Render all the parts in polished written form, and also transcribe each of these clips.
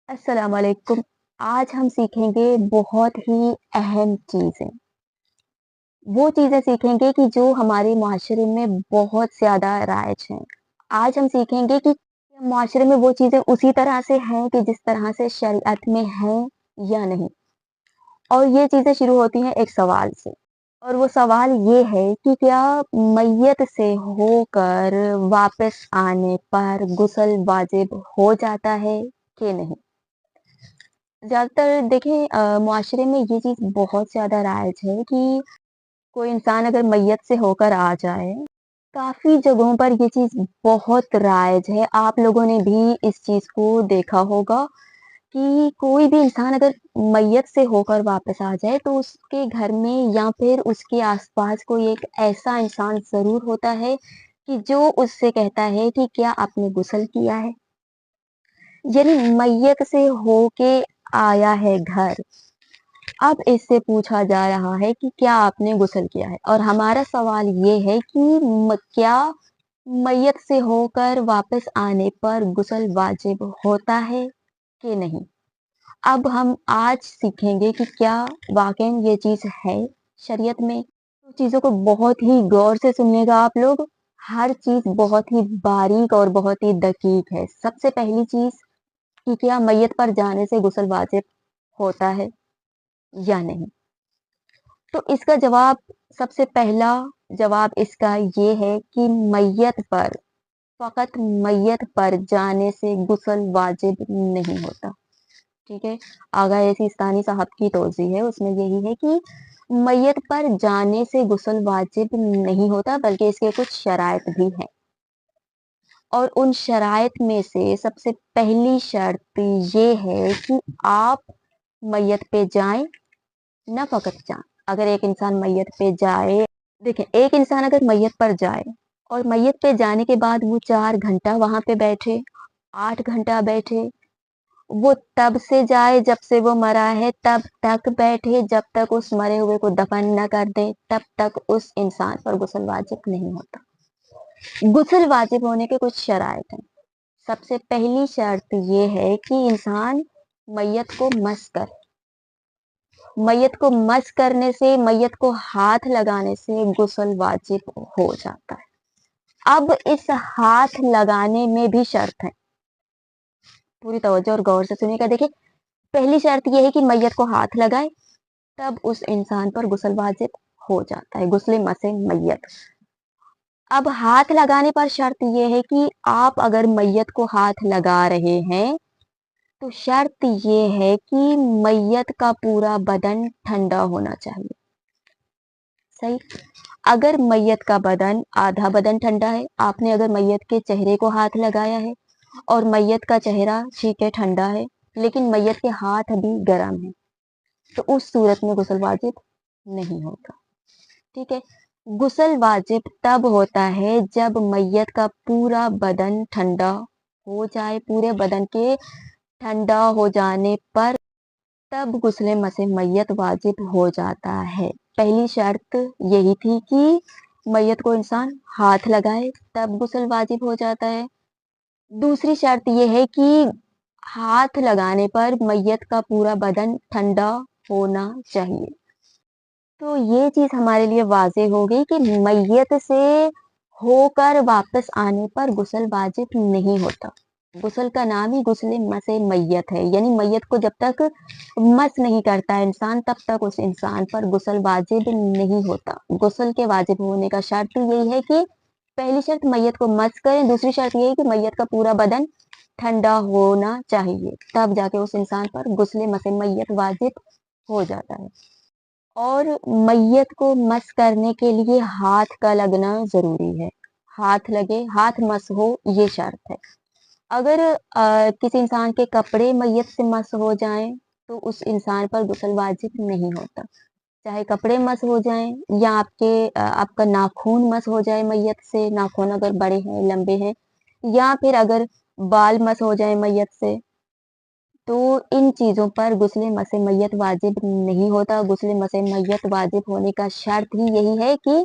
अस्सलाम वालेकुम। आज हम सीखेंगे बहुत ही अहम चीज़ें। वो चीज़ें सीखेंगे कि जो हमारे माशरे में बहुत ज़्यादा राइज हैं। आज हम सीखेंगे कि माशरे में वो चीज़ें उसी तरह से हैं कि जिस तरह से शरीयत में हैं या नहीं। और ये चीज़ें शुरू होती हैं एक सवाल से। और वो सवाल ये है कि क्या मय्यत से होकर वापस आने पर गुस्ल वाजिब हो जाता है कि नहीं? ज़्यादातर देखें मुआशरे में ये चीज़ बहुत ज़्यादा राइज है कि कोई इंसान अगर मय्यत से होकर आ जाए, काफ़ी जगहों पर ये चीज़ बहुत राइज है। आप लोगों ने भी इस चीज़ को देखा होगा कि कोई भी इंसान अगर मय्यत से होकर वापस आ जाए, तो उसके घर में या फिर उसके आस-पास कोई एक ऐसा इंसान ज़रूर होता है कि जो उससे कहता है कि क्या आपने गुस्ल किया है? यानी मय्यत से होके आया है घर। अब इससे पूछा जा रहा है कि क्या आपने गुस्ल किया है? और हमारा सवाल ये है कि क्या मय्यत से होकर वापस आने पर गुस्ल वाजिब होता है कि नहीं? अब हम आज सीखेंगे कि क्या वाक़ई ये चीज़ है शरीयत में? तो चीज़ों को बहुत ही गौर से सुनिएगा आप लोग। हर चीज़ बहुत ही बारीक और बहुत ही दकीक है। सबसे पहली चीज़ कि क्या मय्यत पर जाने से गुस्ल वाजिब होता है या नहीं? तो इसका जवाब सबसे पहला जवाब इसका ये है कि मय्यत पर फ़क़त मय्यत पर जाने से गुस्ल वाजिब नहीं होता, ठीक है? आगा सिस्तानी साहब की तौज़ीह है, उसमें यही है कि मय्यत पर जाने से गुस्ल वाजिब नहीं होता बल्कि इसके कुछ शराइत भी हैं। और उन शराइत में से सबसे पहली शर्त ये है कि आप मय्यत पे जाएँ, ना फ़क़त जाएँ। अगर एक इंसान मय्यत पे जाए देखें, एक इंसान अगर मय्यत पर जाए और मय्यत पे जाने के बाद वो 4 घंटा वहाँ पे बैठे, 8 घंटा बैठे, वो तब से जाए जब से वो मरा है, तब तक बैठे जब तक उस मरे हुए को दफ़न ना कर दें, तब तक उस इंसान पर गुस्ल वाजिब नहीं होता। गुस्ल वाजिब होने के कुछ शराइत हैं। सबसे पहली शर्त ये है कि इंसान मय्यत को मस करे। मय्यत को मस करने से, मय्यत को हाथ लगाने से गुस्ल वाजिब हो जाता है। अब इस हाथ लगाने में भी शर्त है। पूरी तवज्जो और गौर से सुनिएगा। देखिए, पहली शर्त ये है कि मय्यत को हाथ लगाए, तब उस इंसान पर गुस्ल वाजिब हो जाता है, गुस्ले मसे मय्यत। अब हाथ लगाने पर शर्त ये है कि आप अगर मय्यत को हाथ लगा रहे हैं, तो शर्त ये है कि मय्यत का पूरा बदन ठंडा होना चाहिए। सही? अगर मय्यत का बदन आधा बदन ठंडा है, आपने अगर मय्यत के चेहरे को हाथ लगाया है और मय्यत का चेहरा ठीक है ठंडा है, लेकिन मय्यत के हाथ अभी गर्म है, तो उस सूरत में गुस्ल वाजिब नहीं होता। ठीक है? गुस्ल वाजिब तब होता है जब मय्यत का पूरा बदन ठंडा हो जाए, पूरे बदन के ठंडा हो जाने पर तब गुस्ले मसे मय्यत वाजिब हो जाता है। पहली शर्त यही थी कि मय्यत को इंसान हाथ लगाए तब गुस्ल वाजिब हो जाता है। दूसरी शर्त ये है कि हाथ लगाने पर मय्यत का पूरा बदन ठंडा होना चाहिए। तो ये चीज़ हमारे लिए वाज़ेह हो गई कि मय्यत से होकर वापस आने पर गुस्ल वाजिब नहीं होता। गुस्ल का नाम ही गुस्ले मसे मय्यत है, यानी मय्यत को जब तक मस नहीं करता इंसान, तब तक उस इंसान पर गुस्ल वाजिब नहीं होता। गुस्ल के वाजिब होने का शर्त यही है कि पहली शर्त मय्यत को मस करें, दूसरी शर्त ये है कि मय्यत का पूरा बदन ठंडा होना चाहिए, तब जाके उस इंसान पर गुस्ले मसे मय्यत वाजिब हो जाता है। और मय्यत को मस करने के लिए हाथ का लगना ज़रूरी है। हाथ लगे, हाथ मस हो, ये शर्त है। अगर किसी इंसान के कपड़े मय्यत से मस हो जाएँ, तो उस इंसान पर गुस्ल वाजिब नहीं होता। चाहे कपड़े मस हो जाएँ या आपका नाखून मस हो जाए मय्यत से, नाखून अगर बड़े हैं, लंबे हैं, या फिर अगर बाल मस हो जाएँ मय्यत से, तो इन चीज़ों पर गुस्ले मसे मय्यत वाजिब नहीं होता। गुस्ले मसे मय्यत वाजिब होने का शर्त ही यही है कि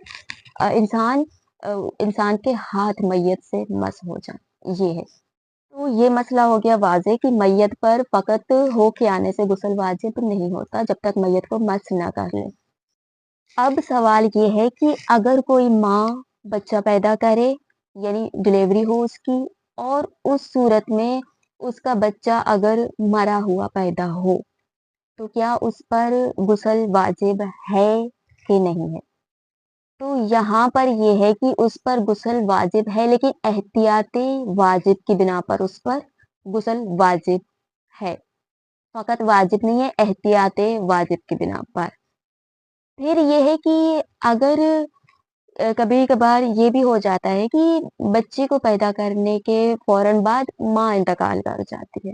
इंसान के हाथ मय्यत से मस हो जाएँ, ये है। तो ये मसला हो गया वाज़ेह कि मैयत पर फ़क़त हो के आने से गुस्ल वाजिब नहीं होता जब तक मैयत को मस ना कर ले। अब सवाल ये है कि अगर कोई माँ बच्चा पैदा करे, यानी डिलीवरी हो उसकी, और उस सूरत में उसका बच्चा अगर मरा हुआ पैदा हो, तो क्या उस पर गुस्ल वाजिब है कि नहीं है? तो यहाँ पर ये है कि उस पर गुस्ल वाजिब है, लेकिन एहतियाती वाजिब की बिना पर उस पर गुस्ल वाजिब है। फ़क़त वाजिब नहीं है, एहतियाते वाजिब की बिना पर। फिर ये है कि अगर कभी-कभार ये भी हो जाता है कि बच्चे को पैदा करने के फ़ौरन बाद माँ इंतकाल कर जाती है।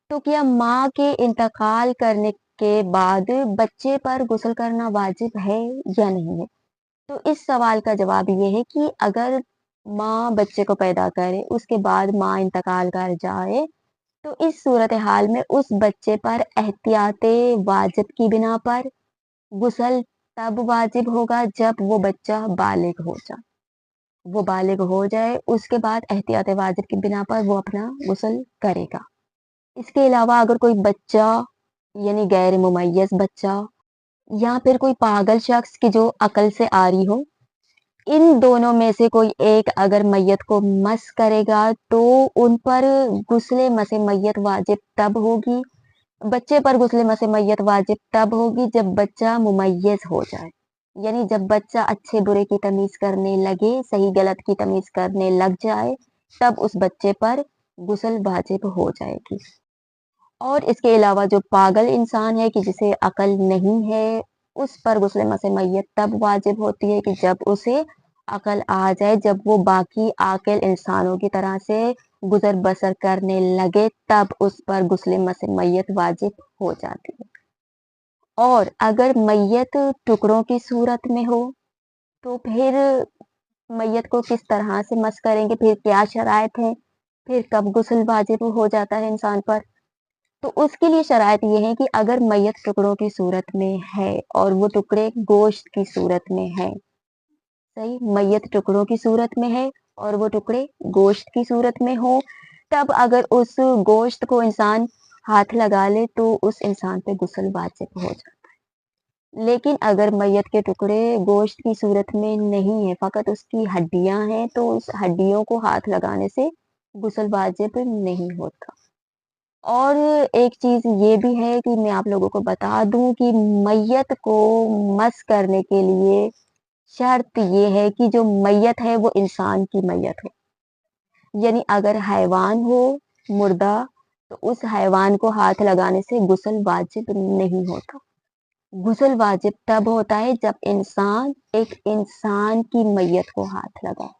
तो क्या माँ के इंतकाल करने के बाद बच्चे पर गुस्ल करना वाजिब है या नहीं है? तो इस सवाल का जवाब ये है कि अगर माँ बच्चे को पैदा करे, उसके बाद माँ इंतकाल कर जाए, तो इस सूरत-ए-हाल में उस बच्चे पर एहतियाते वाजिब की बिना पर गुस्ल तब वाजिब होगा जब वो बच्चा बालिग हो जाए। वो बालिग हो जाए, उसके बाद एहतियाते वाजिब की बिना पर वो अपना गुस्ल करेगा। इसके अलावा अगर कोई बच्चा, यानी गैर मुमय्यज़ बच्चा, या फिर कोई पागल शख्स की जो अकल से आरी हो, इन दोनों में से कोई एक अगर मैयत को मस करेगा, तो उन पर गुस्ले मसे मैयत वाजिब तब होगी, बच्चे पर गुस्ले मसे मैयत वाजिब तब होगी जब बच्चा मुमय्यज़ हो जाए। यानी जब बच्चा अच्छे बुरे की तमीज़ करने लगे, सही गलत की तमीज़ करने लग जाए, तब उस बच्चे पर गुस्ल वाजिब हो जाएगी। और इसके अलावा जो पागल इंसान है कि जिसे अकल नहीं है, उस पर गुस्ल मसे मैयत तब वाजिब होती है कि जब उसे अकल आ जाए, जब वो बाकी आकिल इंसानों की तरह से गुज़र-बसर करने लगे, तब उस पर गुस्ल मसे मैयत वाजिब हो जाती है। और अगर मैयत टुकड़ों की सूरत में हो, तो फिर मैयत को किस तरह से मस करेंगे, फिर क्या शराइत है, फिर कब गुस्ल वाजिब हो जाता है इंसान पर? तो उसके लिए शराइत ये है कि अगर मैयत टुकड़ों की सूरत में है और वो टुकड़े गोश्त की सूरत में है, सही, मैयत टुकड़ों की सूरत में है और वो टुकड़े गोश्त की सूरत में हो, तब अगर उस गोश्त को इंसान हाथ लगा ले तो उस इंसान पे गुस्ल वाजिब हो जाता है। लेकिन अगर मैयत के टुकड़े गोश्त की सूरत में नहीं है, फ़क़त उसकी हड्डियाँ हैं, तो उस हड्डियों को हाथ लगाने से गुस्ल वाजिब नहीं होता। और एक चीज़ ये भी है कि मैं आप लोगों को बता दूँ कि मैयत को मस करने के लिए शर्त ये है कि जो मैयत है वो इंसान की मैयत हो। यानी अगर हैवान हो, मुर्दा, तो उस हैवान को हाथ लगाने से गुस्ल वाजिब नहीं होता। गुस्ल वाजिब तब होता है जब इंसान एक इंसान की मैयत को हाथ लगाए।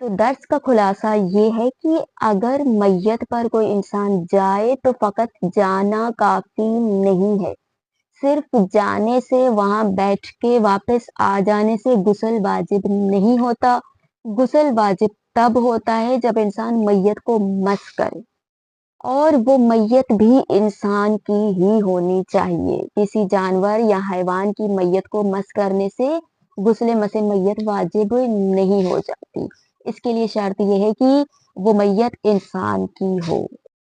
तो दर्स का खुलासा ये है कि अगर मैयत पर कोई इंसान जाए तो फ़क़त जाना काफ़ी नहीं है। सिर्फ़ जाने से, वहाँ बैठ के वापस आ जाने से गुस्ल वाजिब नहीं होता। गुस्ल वाजिब तब होता है जब इंसान मैयत को मस करे, और वो मैयत भी इंसान की ही होनी चाहिए। किसी जानवर या हैवान की मैयत को मस करने से गुस्ल मसे मैयत वाजिब नहीं हो जाती। इसके लिए शर्त ये है कि वो मैयत इंसान की हो,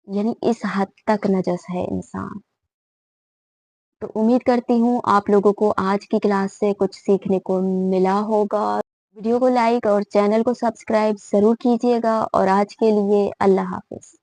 यानी इस हद तक नजस है इंसान। तो उम्मीद करती हूँ आप लोगों को आज की क्लास से कुछ सीखने को मिला होगा। वीडियो को लाइक और चैनल को सब्सक्राइब ज़रूर कीजिएगा, और आज के लिए अल्लाह हाफ़िज़।